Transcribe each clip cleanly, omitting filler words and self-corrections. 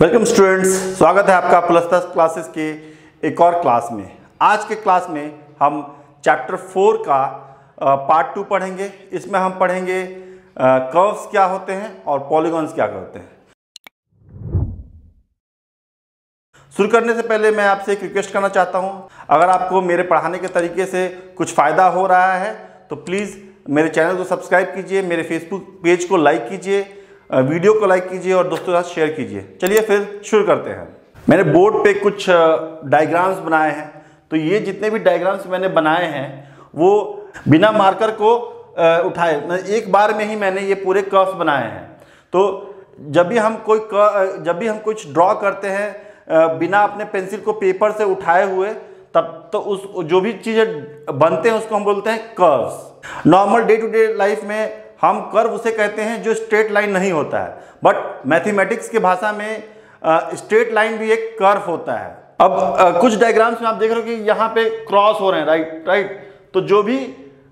Welcome students, स्वागत है आपका प्लस क्लासेस के एक और क्लास में। आज के क्लास में हम चैप्टर 4 का पार्ट 2 पढ़ेंगे। इसमें हम पढ़ेंगे कर्व्स क्या होते हैं और पॉलीगॉन्स क्या होते हैं। शुरू करने से पहले मैं आपसे एक रिक्वेस्ट करना चाहता हूं, अगर आपको मेरे पढ़ाने के तरीके से कुछ फ़ायदा हो रहा है तो प्लीज़ मेरे चैनल को सब्सक्राइब कीजिए, मेरे फेसबुक पेज को लाइक कीजिए, वीडियो को लाइक कीजिए और दोस्तों के साथ शेयर कीजिए। चलिए फिर शुरू करते हैं। मैंने बोर्ड पे कुछ डायग्राम्स बनाए हैं, तो ये जितने भी डायग्राम्स मैंने बनाए हैं वो बिना मार्कर को उठाए एक बार में ही मैंने ये पूरे कर्व्स बनाए हैं। तो जब भी हम कुछ ड्रॉ करते हैं बिना अपने पेंसिल को पेपर से उठाए हुए, तब तो उस जो भी चीज़ें बनते हैं उसको हम बोलते हैं curves. Normal day to day life में हम कर्व उसे कहते हैं जो स्ट्रेट लाइन नहीं होता है, बट मैथमेटिक्स की भाषा में स्ट्रेट लाइन भी एक कर्व होता है। अब कुछ डायग्राम्स में आप देख रहे हो कि यहाँ पे क्रॉस हो रहे हैं, राइट। तो जो भी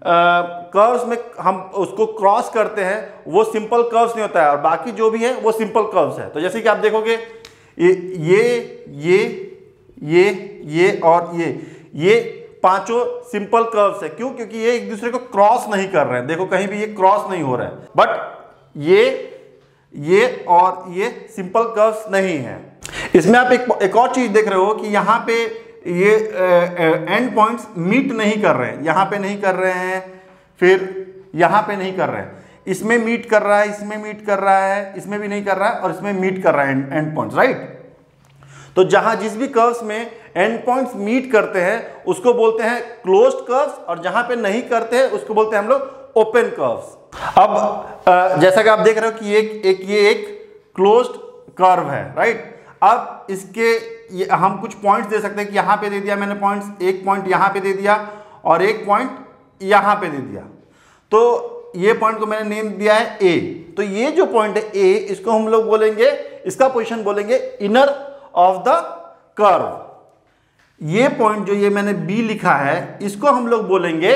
कर्व्स में हम उसको क्रॉस करते हैं वो सिंपल कर्व्स नहीं होता है, और बाकी जो भी है वो सिंपल कर्व्स है। तो जैसे कि आप देखोगे ये और ये पांचों सिंपल कर्व्स है। क्यों? क्योंकि ये एक दूसरे को क्रॉस नहीं कर रहे हैं। देखो कहीं भी ये क्रॉस नहीं हो रहा है, बट ये और ये सिंपल कर्व्स नहीं है। इसमें आप एक और चीज देख रहे हो कि यहाँ पे ये एंड पॉइंट्स मीट नहीं कर रहे हैं, यहाँ पे नहीं कर रहे हैं, फिर यहाँ पे नहीं कर रहे हैं। इसमें मीट कर रहा है, इसमें मीट कर रहा है, इसमें भी नहीं कर रहा है, और इसमें मीट कर रहा है एंड पॉइंट्स, राइट। तो जहां जिस भी कर्व्स में एंड पॉइंट्स मीट करते हैं उसको बोलते हैं क्लोज्ड कर्व्स, और जहां पे नहीं करते हैं उसको बोलते हैं हम लोग ओपन कर्व्स। अब जैसा कि आप देख रहे हो कि ये एक क्लोज्ड कर्व है, राइट। अब इसके हम कुछ पॉइंट्स दे सकते हैं कि यहां पे दे दिया मैंने पॉइंट्स, एक पॉइंट यहां पे दे दिया और एक पॉइंट यहां पे दे दिया। तो ये पॉइंट को मैंने नेम दिया है ए। तो ये जो पॉइंट है ए, इसको हम लोग बोलेंगे, इसका पोजीशन बोलेंगे इनर ऑफ द कर्व। ये पॉइंट जो ये मैंने बी लिखा है इसको हम लोग बोलेंगे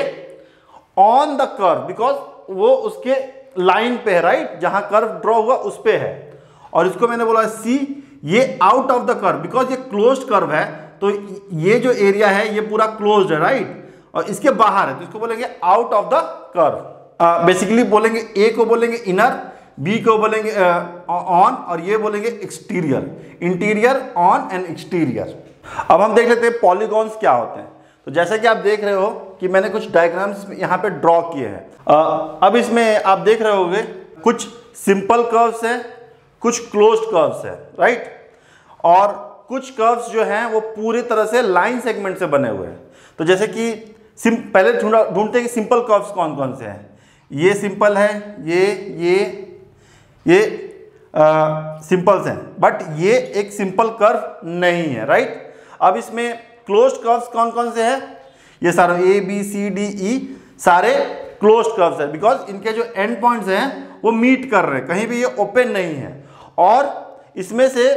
ऑन द कर्व, बिकॉज वो उसके लाइन पे है, राइट, जहां कर्व ड्रॉ हुआ उस पे है। और इसको मैंने बोला सी, ये out of the curve, because ये क्लोज्ड कर्व है। तो ये जो एरिया है ये पूरा क्लोज्ड है, राइट, और इसके बाहर है, तो इसको बोलेंगे out of the curve. Basically बोलेंगे ए को बोलेंगे इनर, बी को बोलेंगे ऑन, और ये बोलेंगे exterior, interior, on and exterior. अब हम देख लेते हैं पॉलीगॉन्स क्या होते हैं। तो जैसा कि आप देख रहे हो कि मैंने कुछ डायग्राम्स यहाँ पे ड्रॉ किए हैं। अब इसमें आप देख रहे होंगे कुछ सिंपल कर्व्स हैं, कुछ क्लोज्ड कर्व्स हैं, राइट, और कुछ कर्व्स जो हैं वो पूरी तरह से लाइन सेगमेंट से बने हुए हैं। तो जैसे कि पहले ढूंढते हैं कि सिंपल कर्व्स कौन कौन से हैं। ये सिंपल है, ये सिंपल्स हैं, बट ये एक सिंपल कर्व नहीं है, राइट। अब इसमें क्लोज्ड कर्व्स कौन कौन से हैं? ये सारे ए बी सी डी ई सारे क्लोज्ड कर्व्स हैं, बिकॉज इनके जो एंड पॉइंट्स हैं वो मीट कर रहे हैं, कहीं भी ये ओपन नहीं है। और इसमें से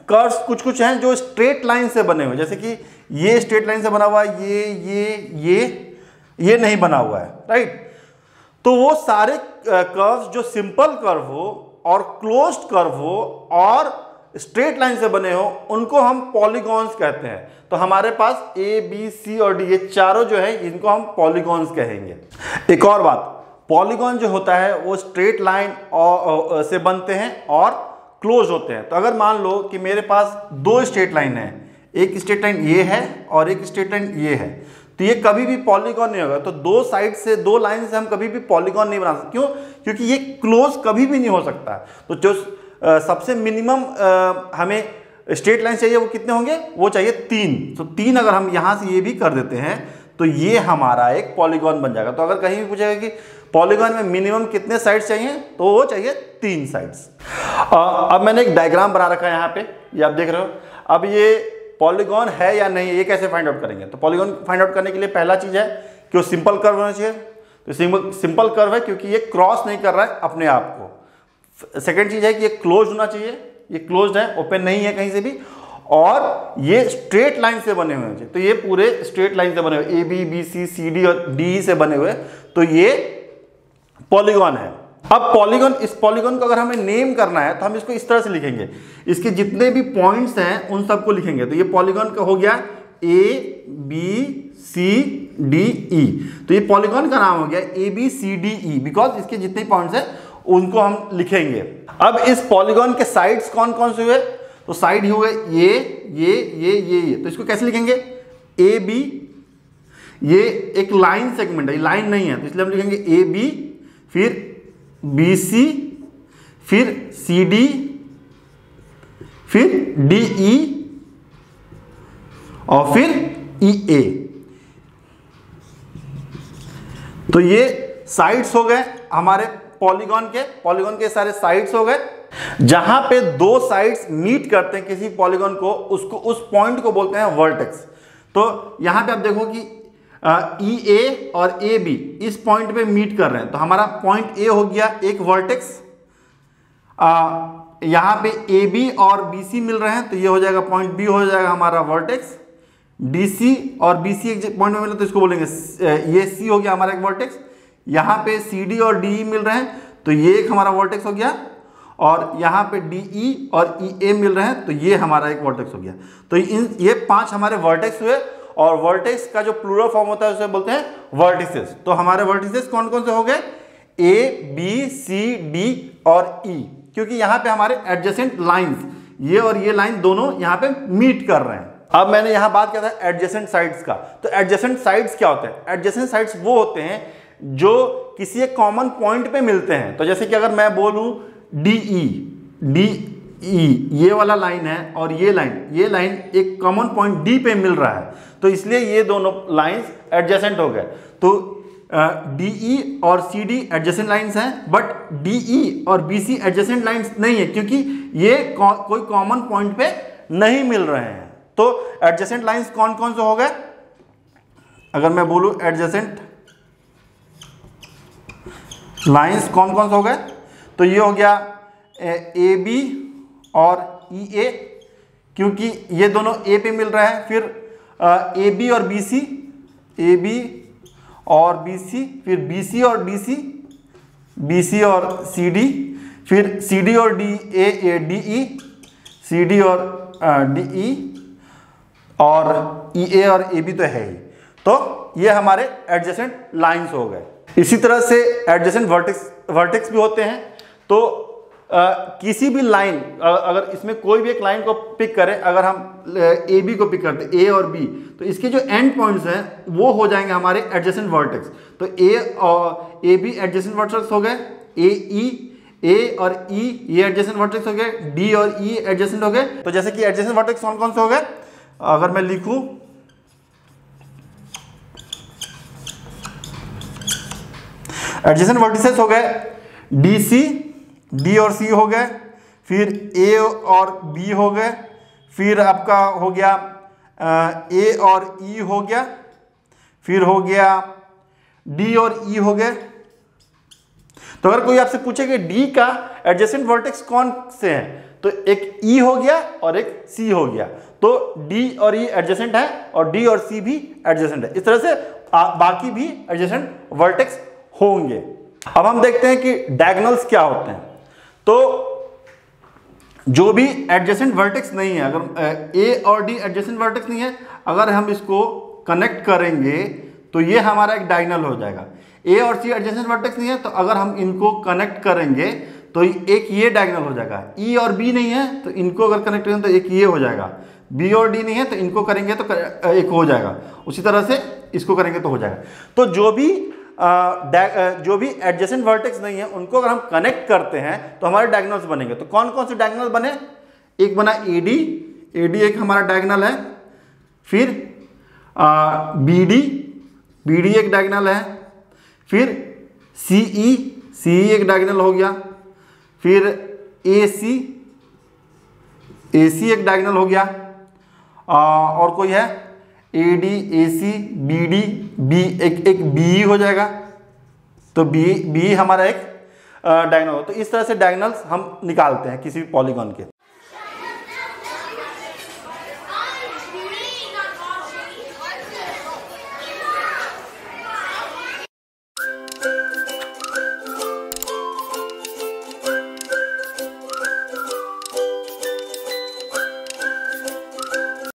कर्व्स कुछ कुछ हैं जो स्ट्रेट लाइन से बने हुए, जैसे कि ये स्ट्रेट लाइन से बना हुआ है, ये नहीं बना हुआ है, राइट। तो वो सारे कर्व्स जो सिंपल कर्व हो और क्लोज्ड कर्व हो और स्ट्रेट लाइन से बने हो उनको हम पॉलीगॉन्स कहते हैं। तो हमारे पास ए बी सी और डी ये चारों जो है इनको हम पॉलीगॉन्स कहेंगे। एक और बात, पॉलीगॉन जो होता है वो स्ट्रेट लाइन से बनते हैं और क्लोज होते हैं। तो अगर मान लो कि मेरे पास दो स्ट्रेट लाइन है, एक स्ट्रेट लाइन ये है और एक स्ट्रेट लाइन ये है, तो ये कभी भी पॉलीगॉन नहीं होगा। तो दो साइड से, दो लाइन से हम कभी भी पॉलीगॉन नहीं बना सकते। क्यों? क्योंकि ये क्लोज कभी भी नहीं हो सकता। तो जो सबसे मिनिमम हमें स्ट्रेट लाइन चाहिए वो कितने होंगे? वो चाहिए 3। तो 3 अगर हम यहाँ से ये भी कर देते हैं तो ये हमारा एक पॉलीगॉन बन जाएगा। तो अगर कहीं भी पूछेगा कि पॉलीगॉन में मिनिमम कितने साइड्स चाहिए, तो वो चाहिए 3 साइड्स। अब मैंने एक डायग्राम बना रखा है यहाँ पे, ये आप देख रहे हो। अब ये पॉलीगॉन है या नहीं, ये कैसे फाइंड आउट करेंगे? तो पॉलीगॉन फाइंड आउट करने के लिए पहला चीज है कि वो सिंपल कर्व होना चाहिए। तो सिंपल कर्व है क्योंकि ये क्रॉस नहीं कर रहा है अपने आप को। सेकंड चीज है कि ये क्लोज होना चाहिए, ये क्लोज्ड है, ओपन नहीं है कहीं से भी, और ये स्ट्रेट लाइन से बने हुए हैं। तो ये पूरे स्ट्रेट लाइन से बने हुए, ए बी सी डी और डी से बने हुए, तो ये पॉलीगॉन है। अब पॉलीगॉन, इस पॉलीगॉन को अगर हमें नेम करना है तो हम इसको इस तरह से लिखेंगे, इसके जितने भी पॉइंट्स हैं उन सबको लिखेंगे। तो ये पॉलीगॉन का हो गया ए बी सी डी ई, तो ये पॉलीगॉन का नाम हो गया A B C D E, because इसके जितने पॉइंट्स हैं उनको हम लिखेंगे। अब इस पॉलीगॉन के साइड्स कौन कौन से हुए, तो साइड ही हुए ये, तो इसको कैसे लिखेंगे, ए बी, ये एक लाइन सेगमेंट है, लाइन नहीं है तो इसलिए हम लिखेंगे ए बी, फिर बी सी, फिर सी डी, फिर डी ई और फिर ई ए। तो ये साइड्स हो गए हमारे पॉलीगॉन के सारे साइड्स हो गए। जहां पे दो साइड्स मीट करते हैं किसी पॉलीगॉन को, उसको, उस पॉइंट को बोलते हैं वर्टेक्स। तो यहां पे आप देखो कि ई ए और ए बी इस पॉइंट पे मीट कर रहे हैं, तो हमारा पॉइंट ए हो गया एक वर्टेक्स। यहां पे ए बी और बी सी मिल रहे हैं तो ये हो जाएगा पॉइंट बी हो जाएगा हमारा वर्टेक्स। डी सी और बी सी एक पॉइंट में मिले तो इसको बोलेंगे ये सी हो गया हमारा एक वर्टेक्स। यहाँ पे सी डी और डी ई मिल रहे हैं तो ये एक हमारा वर्टेक्स हो गया, और यहाँ पे डी ई और ई ए मिल रहे हैं तो ये हमारा एक वर्टेक्स हो गया। तो ये 5 हमारे वर्टेक्स हुए, और वर्टेक्स का जो प्लूरल फॉर्म होता है उसे बोलते हैं वर्टिसेस। तो हमारे वर्टिसेस कौन कौन से हो गए, ए बी सी डी और ई, क्योंकि यहाँ पे हमारे एडजेसेंट लाइंस, ये और ये लाइन दोनों यहाँ पे मीट कर रहे हैं। अब मैंने यहाँ बात किया था एडजेसेंट साइड्स का, तो एडजेसेंट साइड्स क्या होते हैं, एडजेसेंट साइड्स वो होते हैं जो किसी एक कॉमन पॉइंट पे मिलते हैं। तो जैसे कि अगर मैं बोलूं डी ई, ये वाला लाइन है और ये लाइन एक कॉमन पॉइंट डी पे मिल रहा है, तो इसलिए ये दोनों लाइंस एडजेसेंट हो गए। तो डी ई और सी डी एडजेसेंट लाइंस हैं, बट डी ई और बी सी एडजेसेंट लाइंस नहीं है, क्योंकि ये कोई कॉमन पॉइंट पे नहीं मिल रहे हैं। तो एडजेसेंट लाइंस कौन कौन से हो गए, अगर मैं बोलूं एडजेसेंट लाइंस कौन कौन से हो गए, तो ये हो गया ए बी और ई ए, क्योंकि ये दोनों ए पे मिल रहा है। फिर ए बी और बी सी, ए बी और बी सी, फिर बी सी और डी सी, बी सी और सी डी, फिर सी डी और D A D E, C D और डी ई, और ई ए और ए बी तो है ही। तो ये हमारे एडजेसेंट लाइंस हो गए। इसी तरह से एडजेसेंट वर्टेक्स भी होते हैं। तो किसी भी लाइन, अगर इसमें कोई भी एक लाइन को पिक करें, अगर हम ए बी को पिक करते हैं, ए और बी, तो इसके जो एंड पॉइंट्स हैं वो हो जाएंगे हमारे एडजेसेंट वर्टेक्स। तो ए बी एडजेसेंट वर्टेक्स हो गए, ए और ई ये एडजेसेंट वर्टेक्स हो गए, डी और ई एडजेसेंट हो गए। तो जैसे कि एडजेसेंट वर्टेक्स कौन कौन से हो गए, अगर मैं लिखूं एडजेसेंट वर्टिसेस हो गए डी सी, डी और सी हो गए, फिर ए और बी हो गए, फिर आपका हो गया ए और ई हो गया, फिर हो गया डी और ई हो गए। तो अगर कोई आपसे पूछे कि डी का एडजेसेंट वर्टेक्स कौन से हैं, तो एक ई हो गया और एक सी हो गया। तो डी और ई एडजेसेंट है और डी और सी भी एडजेसेंट है। इस तरह से बाकी भी एडजेसेंट वर्टेक्स होंगे। अब हम देखते हैं कि डायगोनल्स क्या होते हैं। तो जो भी एडजेसेंट वर्टेक्स नहीं है, अगर ए और डी एडजेसेंट वर्टेक्स नहीं है, अगर हम इसको कनेक्ट करेंगे तो ये हमारा एक डायगोनल हो जाएगा। ए और सी एडजेसेंट वर्टेक्स नहीं है, तो अगर हम इनको कनेक्ट करेंगे तो एक ये डायगोनल हो जाएगा। ई और बी नहीं है तो इनको अगर कनेक्ट करेंगे तो एक ये हो जाएगा। बी और डी नहीं है तो इनको करेंगे तो एक हो जाएगा। उसी तरह से इसको करेंगे तो हो जाएगा। तो जो भी एडजेसेंट वर्टेक्स नहीं है उनको अगर हम कनेक्ट करते हैं तो हमारे डायगोनल्स बनेंगे। तो कौन कौन से डायगोनल बने, एक बना एडी, एडी एक हमारा डायगोनल है। फिर बीडी, बीडी एक डायगोनल है। फिर सीई, सीई एक डायगोनल हो गया। फिर एसी, एसी एक डायगोनल हो गया। और कोई है एडी, एसी, बीडी, बी एक बी हो जाएगा। तो बी हमारा एक डायगोनल हो। तो इस तरह से डायगोनल्स हम निकालते हैं किसी भी पॉलीगॉन के।